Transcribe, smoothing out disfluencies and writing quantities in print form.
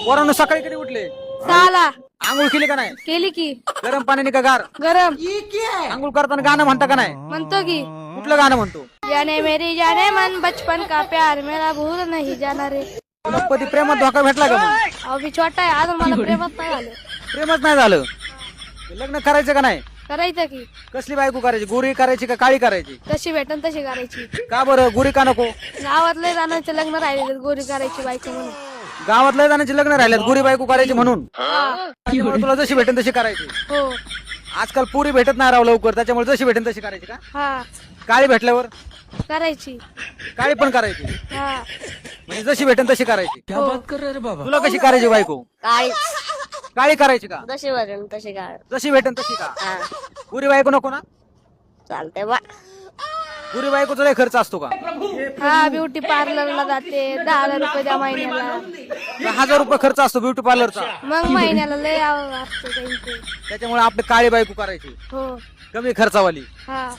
पोरांनो सकाळी कधी उठले? 6ला आंघोळ केली का नाही? केली की गरम पाण्याने का गार? गरम आंघोळ करताना गाणं म्हणता का नाही? म्हणतो की कुठलं गाणं म्हणतो? जाने मेरी जाने मन बचपन का प्यार मेरा भूल नहीं जाना रे. तुला कधी प्रेमात धोका भेटला का मग? अहो मी छोटा आहे अजून मला प्रेमात नाही आलं. प्रेमच नाही झालं. लग्न करायचं का नाही? करायचं की कसली बायको करायची? गोरी करायची का काळी करायची? कशी भेटन तशी करायची. का बरं गोरी का नको? गावातले जाण्याचे लग्न राहिले गोरी करायची बायको म्हणून. गावातल्या जाण्याची लग्न राहिल्यात गोरी बायको करायची म्हणून त्याच्यामुळे तुला जशी भेटेन तशी करायची. हो आजकाल पुरी भेटत नाही राव लवकर, त्याच्यामुळे जशी भेटेन तशी करायची का? हा काळी भेटल्यावर करायची. काळी पण करायची हा म्हणजे जशी भेटेन तशी करायची. हो. तुला कशी करायची बायको? काळी काळी करायची का? जशी वरण तशी काळ जशी भेटेन तशी का? गोरी बायको नको ना? चालते बा. गोरी बायकोचा लय खर्च असतो का? हा ब्युटी पार्लरला जाते 10,000 रुपये द्या महिन्याला. 1000 रुपये खर्च असतो ब्युटी पार्लरचा. मग महिन्याला लय असते त्यांचे. त्याच्यामुळे आपली काळी बायको करायची हो कमी खर्चावाली. हा